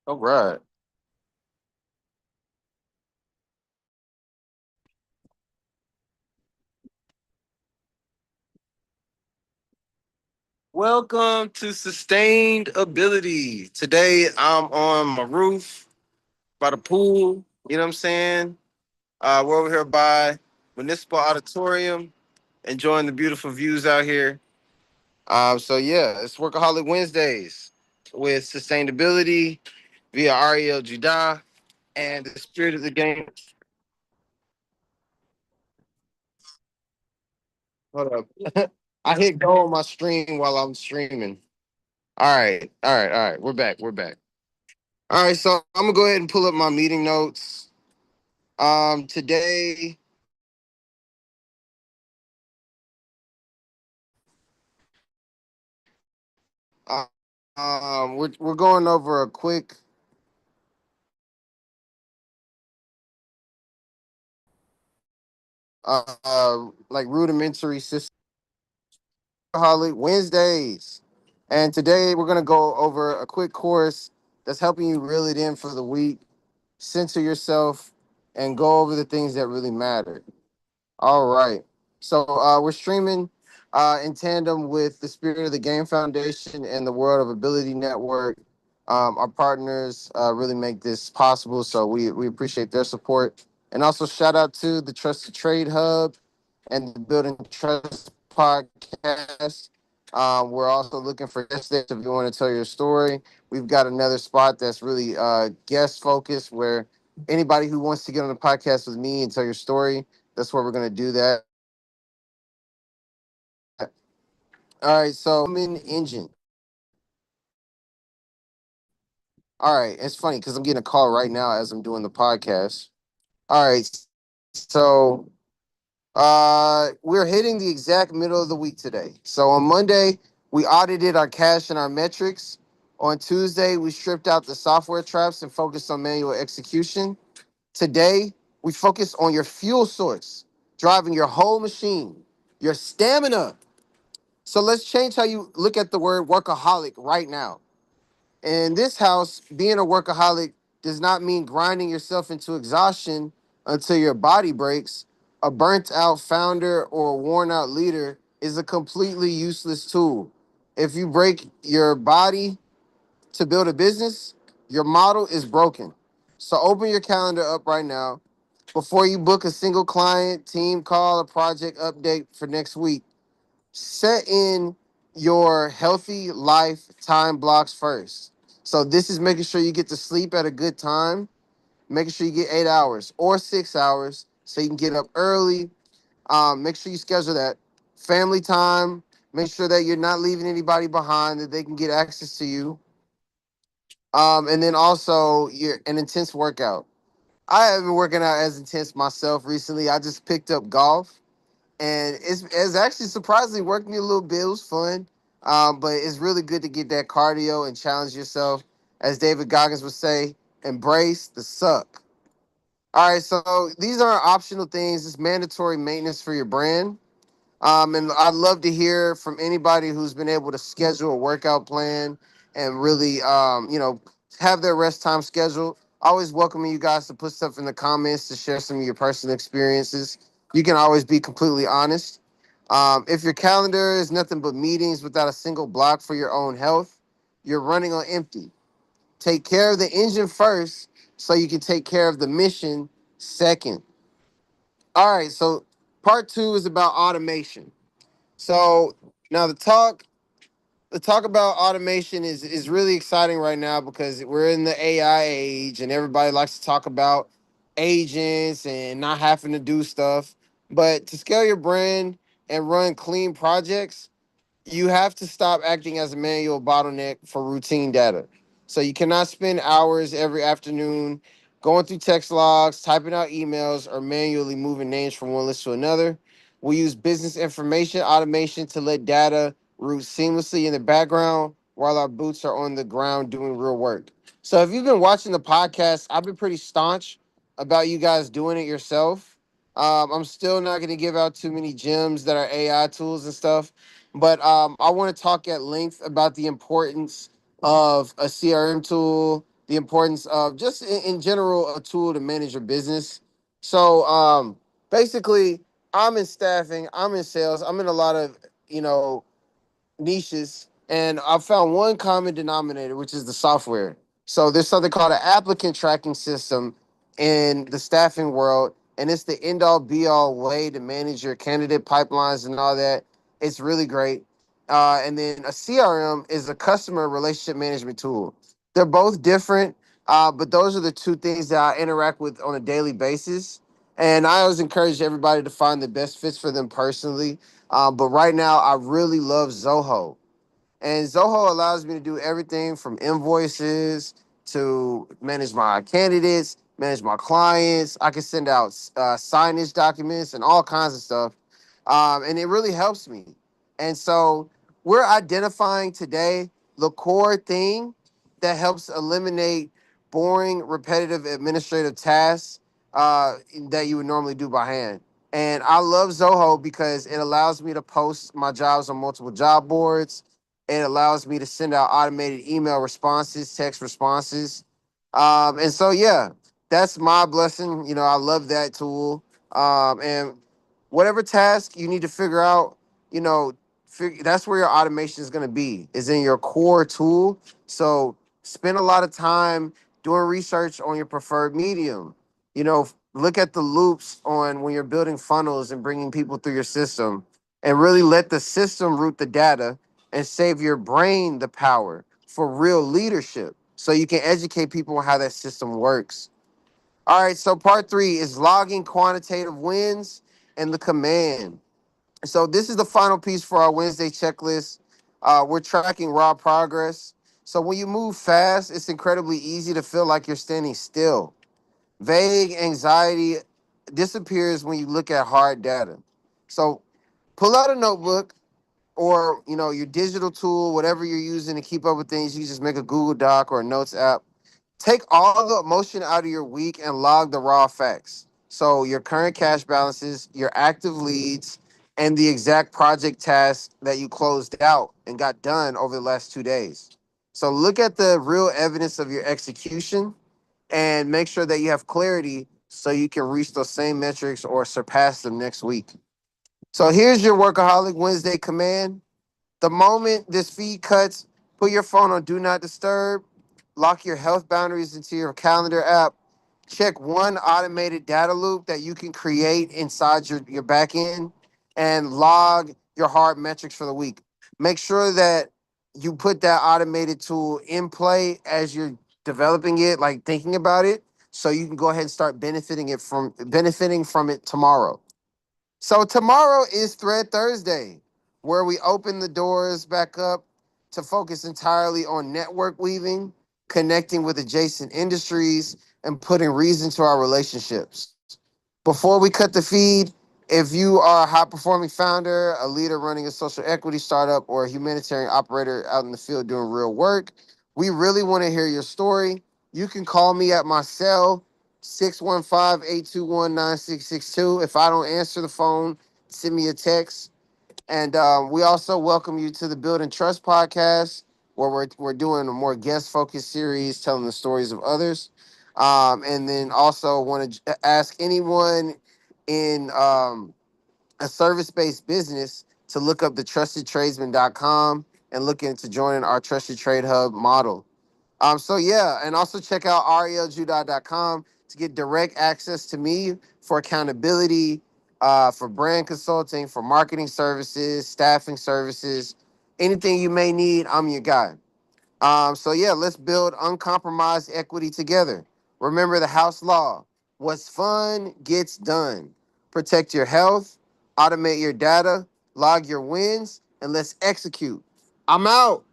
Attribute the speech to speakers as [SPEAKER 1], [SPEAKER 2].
[SPEAKER 1] All right. Welcome to Sustained Ability. Today I'm on my roof by the pool. You know what I'm saying? We're over here by Municipal Auditorium, enjoying the beautiful views out here. So yeah, it's Workaholic Wednesdays with Sustainability via Ariel Judah and the spirit of the game. Hold up. I hit go on my stream while I'm streaming. All right. We're back. All right, so I'm gonna go ahead and pull up my meeting notes. Today, uh, we're going over a quick like rudimentary system Workaholic Wednesdays, and today we're gonna go over a quick course that's helping you reel it in for the week, center yourself, and go over the things that really matter. All right. So we're streaming in tandem with the Spirit of the Game Foundation and the World of Ability Network. Our partners really make this possible, so we appreciate their support. And also shout out to the Trusted Trade Hub and the Building Trust podcast. We're also looking for guests there if you want to tell your story. We've got another spot that's really guest focused where anybody who wants to get on the podcast with me and tell your story, that's where we're gonna do that. All right, so I'm in engine. All right, it's funny because I'm getting a call right now as I'm doing the podcast. All right, so we're hitting the exact middle of the week today. So on Monday, we audited our cash and our metrics. On Tuesday, we stripped out the software traps and focused on manual execution. Today, we focus on your fuel source, driving your whole machine, your stamina. So let's change how you look at the word workaholic right now. In this house, being a workaholic does not mean grinding yourself into exhaustion until your body breaks. A burnt out founder or a worn out leader is a completely useless tool. If you break your body to build a business, your model is broken. So open your calendar up right now. Before you book a single client, team call, or project update for next week, set in your healthy life time blocks first. So this is making sure you get to sleep at a good time, making sure you get 8 hours or 6 hours so you can get up early. Make sure you schedule that family time. Make sure that you're not leaving anybody behind, that they can get access to you. And then also you're an intense workout. I haven't been working out as intense myself recently. I just picked up golf and it's actually surprisingly worked me a little bit. It was fun, but it's really good to get that cardio and challenge yourself. As David Goggins would say, embrace the suck. All right, so these are optional things. It's mandatory maintenance for your brand. And I'd love to hear from anybody who's been able to schedule a workout plan and really, have their rest time scheduled. Always welcoming you guys to put stuff in the comments to share some of your personal experiences. You can always be completely honest. If your calendar is nothing but meetings without a single block for your own health, you're running on empty. Take care of the engine first so you can take care of the mission second. All right, so part two is about automation. So now the talk about automation is really exciting right now because we're in the AI age and everybody likes to talk about agents and not having to do stuff. But to scale your brand and run clean projects, you have to stop acting as a manual bottleneck for routine data. So you cannot spend hours every afternoon going through text logs, typing out emails, or manually moving names from one list to another. We use business information automation to let data route seamlessly in the background while our boots are on the ground doing real work. So if you've been watching the podcast, I've been pretty staunch about you guys doing it yourself. I'm still not going to give out too many gems that are AI tools and stuff, but I want to talk at length about the importance of a CRM tool, the importance of just in general a tool to manage your business. So basically, I'm in staffing, I'm in sales, I'm in a lot of you know niches, and I found one common denominator, which is the software. So there's something called an applicant tracking system in the staffing world, and it's the end all be all way to manage your candidate pipelines and all that. It's really great. And then a CRM is a customer relationship management tool. They're both different, but those are the two things that I interact with on a daily basis. And I always encourage everybody to find the best fits for them personally. But right now, I really love Zoho. And Zoho allows me to do everything from invoices to manage my candidates, manage my clients. I can send out signage documents and all kinds of stuff. And it really helps me. And so we're identifying today the core thing that helps eliminate boring, repetitive administrative tasks that you would normally do by hand. And I love Zoho because it allows me to post my jobs on multiple job boards. It allows me to send out automated email responses, text responses. And so, yeah, that's my blessing. I love that tool. And whatever task you need to figure out, you know, that's where your automation is going to be, is in your core tool. So spend a lot of time doing research on your preferred medium. Look at the loops on when you're building funnels and bringing people through your system, and really let the system route the data and save your brain the power for real leadership so you can educate people on how that system works. All right, so part three is logging quantitative wins and the command. So this is the final piece for our Wednesday checklist. We're tracking raw progress. So when you move fast, it's incredibly easy to feel like you're standing still. Vague anxiety disappears when you look at hard data. So pull out a notebook, or your digital tool, whatever you're using to keep up with things. You just make a Google Doc or a Notes app. Take all the emotion out of your week and log the raw facts. So your current cash balances, your active leads, and the exact project tasks that you closed out and got done over the last 2 days. So look at the real evidence of your execution and make sure that you have clarity so you can reach those same metrics or surpass them next week. So here's your Workaholic Wednesday command. The moment this feed cuts, put your phone on Do Not Disturb, lock your health boundaries into your calendar app, check one automated data loop that you can create inside your back end, and log your hard metrics for the week. Make sure that you put that automated tool in play as you're developing it, like thinking about it, so you can go ahead and start benefiting from it tomorrow. So tomorrow is Thread Thursday, where we open the doors back up to focus entirely on network weaving, connecting with adjacent industries, and putting reason to our relationships. Before we cut the feed, if you are a high performing founder, a leader running a social equity startup, or a humanitarian operator out in the field doing real work, we really want to hear your story. You can call me at my cell, 615-821-9662. If I don't answer the phone, send me a text. And we also welcome you to the Build and Trust podcast, where we're doing a more guest focused series telling the stories of others. And then also want to ask anyone in a service based business to look up the trustedtradesman.com and look into joining our Trusted Trade Hub model. So yeah, and also check out arieljudah.com to get direct access to me for accountability, for brand consulting, for marketing services, staffing services, anything you may need. I'm your guy. So yeah, let's build uncompromised equity together. Remember the house law. What's fun gets done. Protect your health, automate your data, log your wins, and let's execute. I'm out.